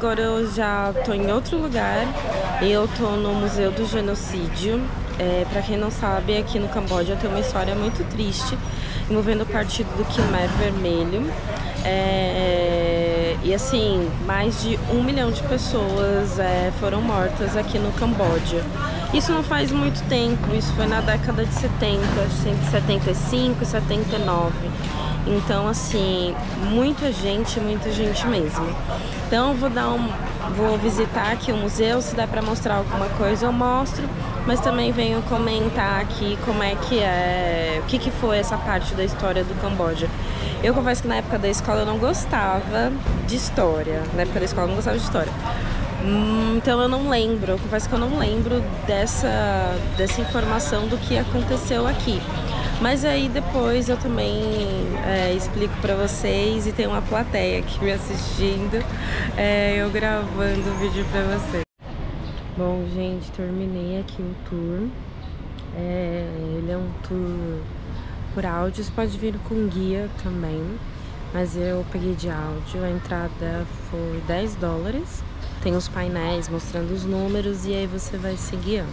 agora eu já tô em outro lugar. Eu tô no Museu do Genocídio. Pra quem não sabe, aqui no Camboja tem uma história muito triste envolvendo o partido do Khmer Vermelho. E assim, mais de 1 milhão de pessoas foram mortas aqui no Camboja. Isso não faz muito tempo, isso foi na década de 70, 75, 79. Então, assim, muita gente mesmo. Então, vou visitar aqui o museu, se dá pra mostrar alguma coisa eu mostro, mas também venho comentar aqui como é que o que foi essa parte da história do Camboja. Eu confesso que na época da escola eu não gostava de história, na época da escola eu não gostava de história. Então eu não lembro, eu confesso que eu não lembro dessa informação do que aconteceu aqui. Mas aí depois eu também explico pra vocês e tem uma plateia aqui me assistindo, eu gravando o vídeo pra vocês. Bom, gente, terminei aqui o tour. Ele é um tour por áudio, você pode vir com guia também, mas eu peguei de áudio. A entrada foi $10. Tem os painéis mostrando os números e aí você vai se guiando.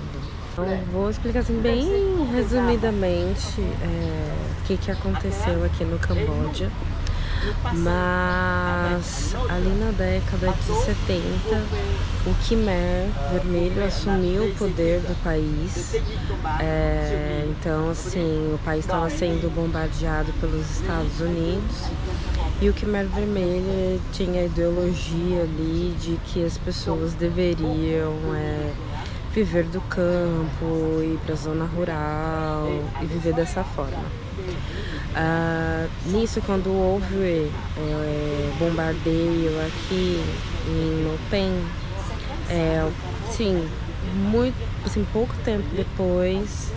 Então vou explicar assim bem resumidamente o que aconteceu aqui no Camboja. Mas ali na década de 70 o Khmer Vermelho assumiu o poder do país. Então assim, o país estava sendo bombardeado pelos Estados Unidos e o Khmer Vermelho tinha a ideologia ali de que as pessoas deveriam viver do campo, ir para a zona rural e viver dessa forma. Nisso, quando houve bombardeio aqui em Phnom Penh, pouco tempo depois,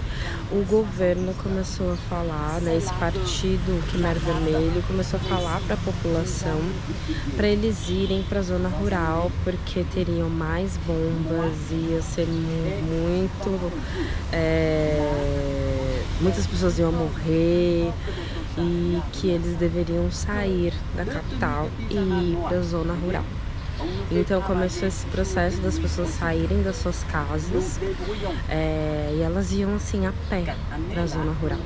o governo começou a falar, esse partido Khmer Vermelho começou a falar para a população para eles irem para a zona rural, porque teriam mais bombas, ia ser muitas pessoas iam morrer e que eles deveriam sair da capital e ir para a zona rural. Então começou esse processo das pessoas saírem das suas casas e elas iam assim a pé para a zona rural.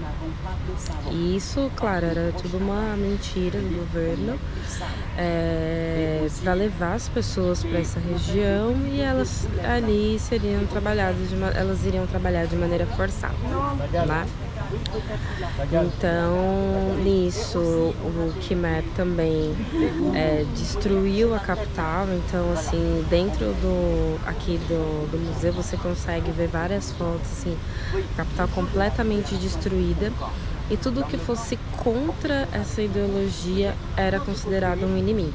E isso, claro, era tudo uma mentira do governo para levar as pessoas para essa região e elas ali elas iriam trabalhar de maneira forçada, né? Então, nisso, o Khmer também destruiu a capital. Então, assim, dentro aqui do museu você consegue ver várias fotos, assim, a capital completamente destruída. E tudo que fosse contra essa ideologia era considerado um inimigo.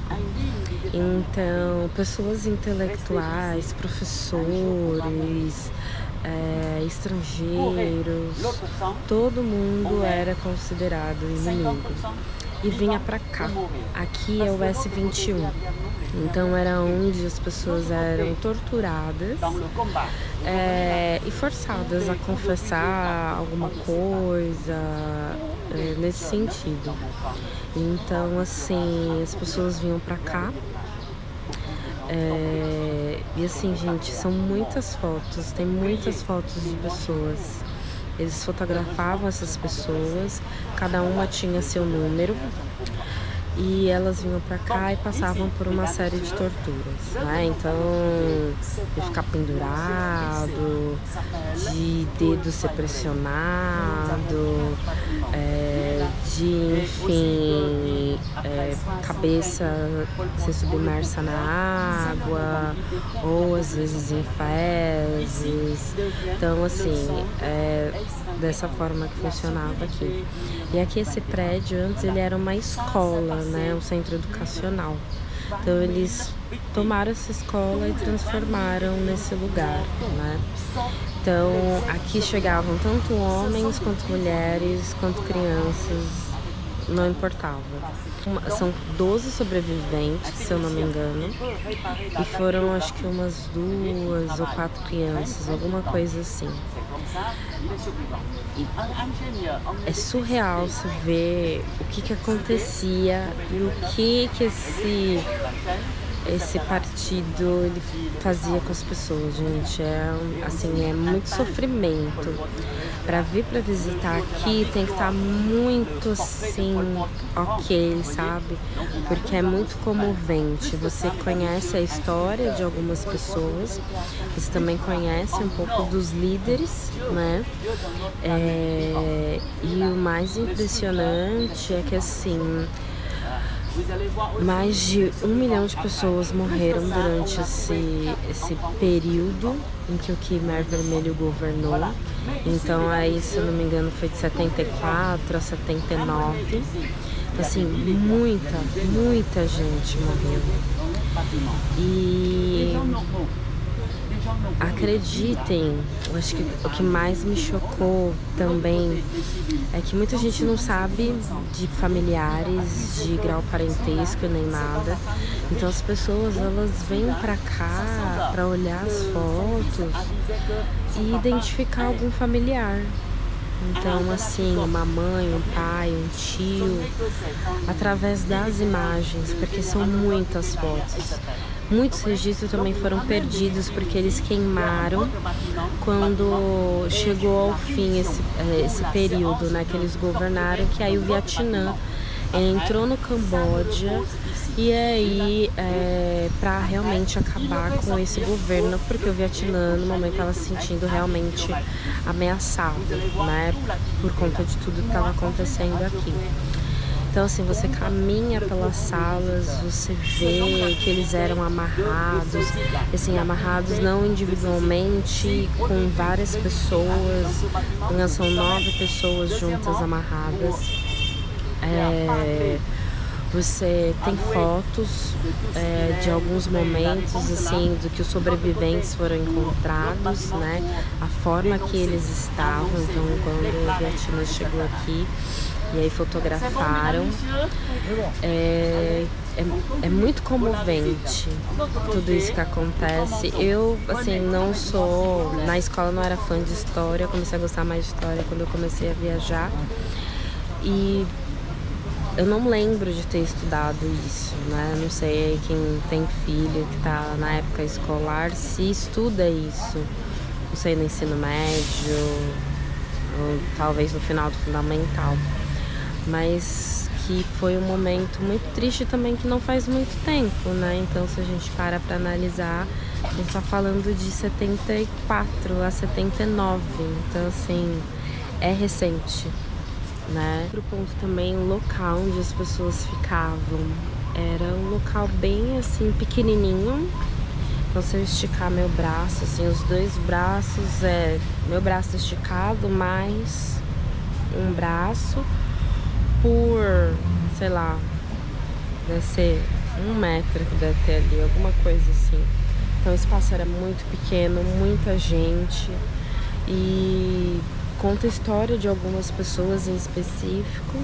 Então, pessoas intelectuais, professores, estrangeiros, todo mundo era considerado inimigo e vinha pra cá. Aqui é o S21, então era onde as pessoas eram torturadas e forçadas a confessar alguma coisa nesse sentido. Então assim, as pessoas vinham pra cá. E assim, gente, são muitas fotos, tem muitas fotos de pessoas. Eles fotografavam essas pessoas, cada uma tinha seu número e elas vinham pra cá e passavam por uma série de torturas, né? Então, de ficar pendurado, de dedo ser pressionado, de, enfim, cabeça ser submersa na água, ou às vezes em fezes. Então, assim, dessa forma que funcionava aqui. E aqui esse prédio, antes ele era uma escola, né, um centro educacional. Então eles tomaram essa escola e transformaram nesse lugar, né? Então aqui chegavam tanto homens quanto mulheres, quanto crianças, não importava. São 12 sobreviventes, se eu não me engano, e foram acho que umas 2 ou 4 crianças, alguma coisa assim. E é surreal se ver o que acontecia e o que esse partido ele fazia com as pessoas, gente. Assim, é muito sofrimento. Para vir para visitar aqui tem que estar muito assim, ok, sabe? Porque é muito comovente. Você conhece a história de algumas pessoas, você também conhece um pouco dos líderes, né? E o mais impressionante é que assim, mais de 1 milhão de pessoas morreram durante esse período em que o Khmer Vermelho governou. Então aí, se eu não me engano, foi de 74 a 79. Assim, muita gente morreu. E acreditem, eu acho que o que mais me chocou também é que muita gente não sabe de familiares de grau parentesco nem nada. Então as pessoas, elas vêm pra cá pra olhar as fotos e identificar algum familiar. Então, assim, uma mãe, um pai, um tio, através das imagens, porque são muitas fotos. Muitos registros também foram perdidos porque eles queimaram quando chegou ao fim esse período, né, que eles governaram, que aí o Vietnã entrou no Camboja e aí para realmente acabar com esse governo, porque o Vietnã no momento estava se sentindo realmente ameaçado, né, por conta de tudo que estava acontecendo aqui. Então assim, você caminha pelas salas, você vê que eles eram amarrados, assim, amarrados não individualmente, com várias pessoas, são 9 pessoas juntas amarradas. Você tem fotos de alguns momentos assim do que os sobreviventes foram encontrados, né? A forma que eles estavam, então quando o Vietnã chegou aqui e aí fotografaram, é muito comovente tudo isso que acontece. Eu, assim, não sou, na escola não era fã de história, comecei a gostar mais de história quando eu comecei a viajar e eu não lembro de ter estudado isso, né? Não sei quem tem filho que tá na época escolar se estuda isso, não sei, no ensino médio, ou talvez no final do fundamental. Mas que foi um momento muito triste também, que não faz muito tempo, né? Então, se a gente para analisar, a gente tá falando de 74 a 79, então assim, é recente, né? Outro ponto também, o local onde as pessoas ficavam era um local bem assim pequenininho. Então, se eu esticar meu braço, assim, os dois braços, meu braço esticado mais um braço por, sei lá, deve ser 1 metro que deve ter ali, alguma coisa assim. Então o espaço era muito pequeno, muita gente, e conta a história de algumas pessoas em específico.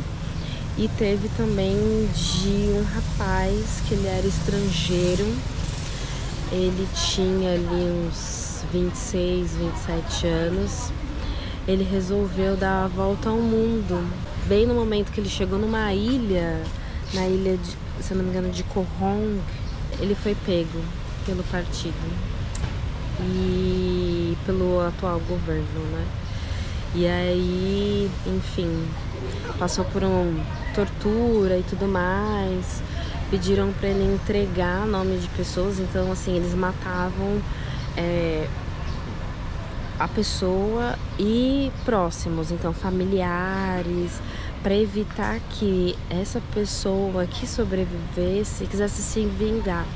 E teve também de um rapaz que ele era estrangeiro, ele tinha ali uns 26, 27 anos, ele resolveu dar a volta ao mundo. Bem no momento que ele chegou numa ilha, na ilha de, se eu não me engano, de Koh Rong, ele foi pego pelo partido e pelo atual governo, né? E aí, enfim, passou por tortura e tudo mais. Pediram para ele entregar nome de pessoas, então assim, eles matavam a pessoa e próximos, então familiares, para evitar que essa pessoa que sobrevivesse quisesse se vingar.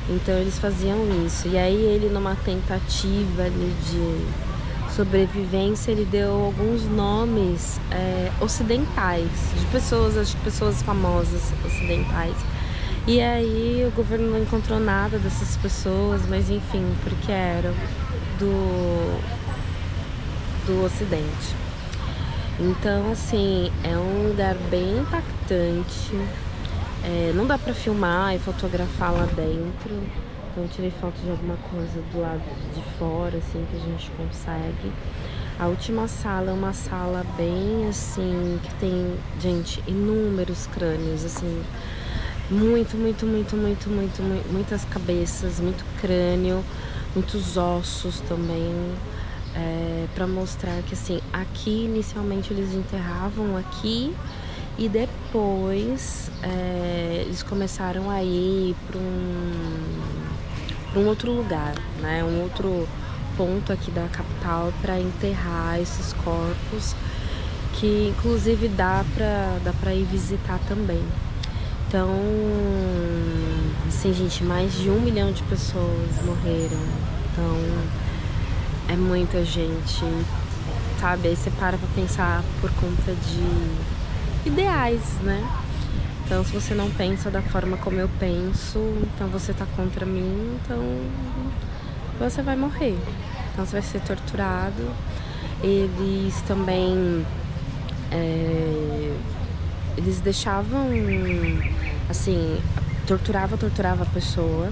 Então eles faziam isso. E aí ele, numa tentativa ali de sobrevivência, ele deu alguns nomes ocidentais, de pessoas, acho que pessoas famosas ocidentais. E aí o governo não encontrou nada dessas pessoas, mas enfim, porque eram do Ocidente. Então, assim, é um lugar bem impactante. Não dá pra filmar e fotografar lá dentro. Então eu tirei foto de alguma coisa do lado de fora, assim, que a gente consegue. A última sala é uma sala bem, assim, que tem, gente, inúmeros crânios, assim. Muitas cabeças, muito crânio, muitos ossos também, para mostrar que assim, aqui inicialmente eles enterravam aqui e depois eles começaram a ir para um outro lugar, né? Um outro ponto aqui da capital para enterrar esses corpos, que inclusive dá para ir visitar também. Então, assim, gente, mais de 1 milhão de pessoas morreram. Então, é muita gente, sabe? Aí você para pra pensar por conta de ideais, né? Então, se você não pensa da forma como eu penso, então você tá contra mim, então você vai morrer. Então, você vai ser torturado. Eles também... eles deixavam, assim, torturava a pessoa.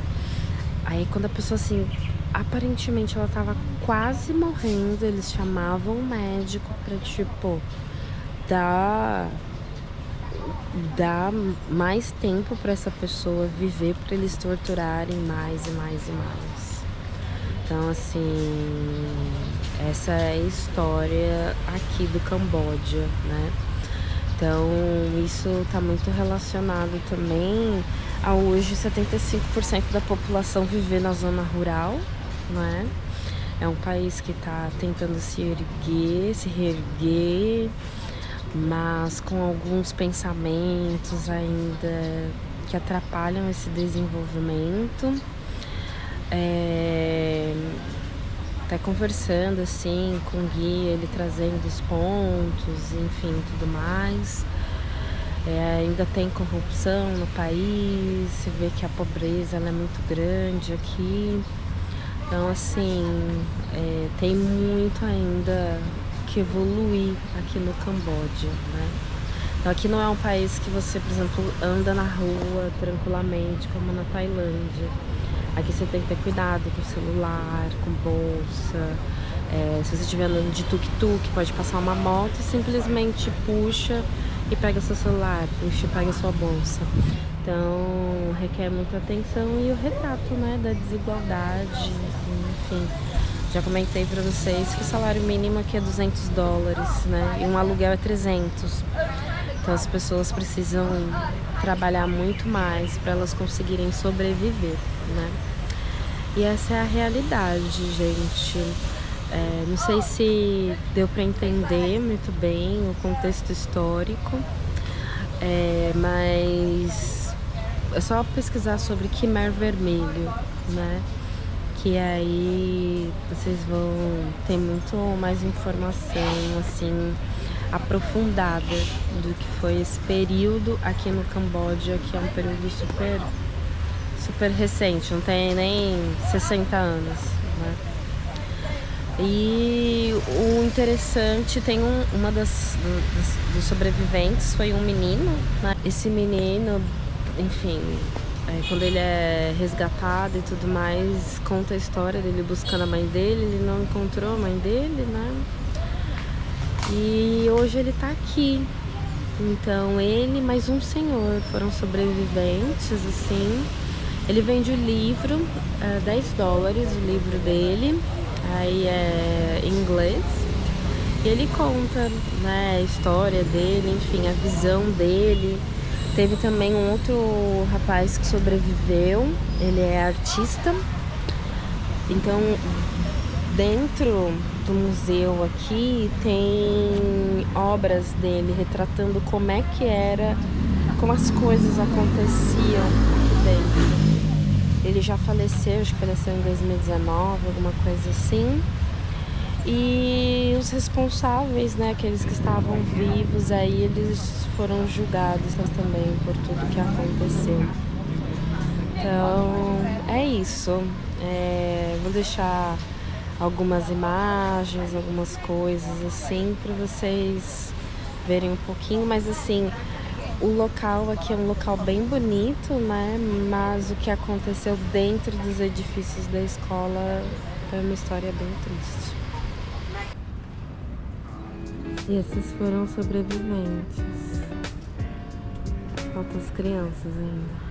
Aí quando a pessoa, assim, aparentemente ela tava quase morrendo, eles chamavam o médico pra, tipo, dar mais tempo pra essa pessoa viver, pra eles torturarem mais e mais e mais. Então, assim, essa é a história aqui do Camboja, né? Então, isso está muito relacionado também a hoje 75% da população viver na zona rural, né? É um país que está tentando se reerguer, mas com alguns pensamentos ainda que atrapalham esse desenvolvimento. Até conversando assim com o guia, ele trazendo os pontos, enfim, tudo mais. Ainda tem corrupção no país, se vê que a pobreza ela é muito grande aqui. Então, assim, tem muito ainda que evoluir aqui no Camboja, né? Então, aqui não é um país que você, por exemplo, anda na rua tranquilamente, como na Tailândia. Aqui você tem que ter cuidado com o celular, com bolsa. Se você estiver andando de tuk-tuk, pode passar uma moto e simplesmente puxa e pega seu celular, puxa e pega sua bolsa. Então, requer muita atenção e o retrato, né, da desigualdade, enfim. Já comentei pra vocês que o salário mínimo aqui é $200, né, e um aluguel é 300. Então, as pessoas precisam trabalhar muito mais para elas conseguirem sobreviver, né? E essa é a realidade, gente. Não sei se deu para entender muito bem o contexto histórico, mas é só pesquisar sobre Khmer Vermelho, né? Que aí vocês vão ter muito mais informação, assim, aprofundada do que foi esse período aqui no Camboja, que é um período super recente, não tem nem 60 anos, né? E o interessante, tem uma dos sobreviventes, foi um menino, né? Esse menino, enfim, quando ele é resgatado e tudo mais, conta a história dele buscando a mãe dele, ele não encontrou a mãe dele, né? E hoje ele tá aqui. Então ele e mais um senhor foram sobreviventes, assim. Ele vende o livro, $10 o livro dele, aí é em inglês. E ele conta, né, a história dele, enfim, a visão dele. Teve também um outro rapaz que sobreviveu, ele é artista. Então, dentro do museu aqui tem obras dele retratando como é que era, como as coisas aconteciam aqui dentro. Ele já faleceu, acho que faleceu em 2019, alguma coisa assim. E os responsáveis, né, aqueles que estavam vivos, aí eles foram julgados também por tudo que aconteceu. Então, é isso. Vou deixar algumas imagens, algumas coisas assim, para vocês verem um pouquinho, mas assim, o local aqui é um local bem bonito, né? Mas o que aconteceu dentro dos edifícios da escola foi uma história bem triste. E esses foram sobreviventes. Faltam as crianças ainda.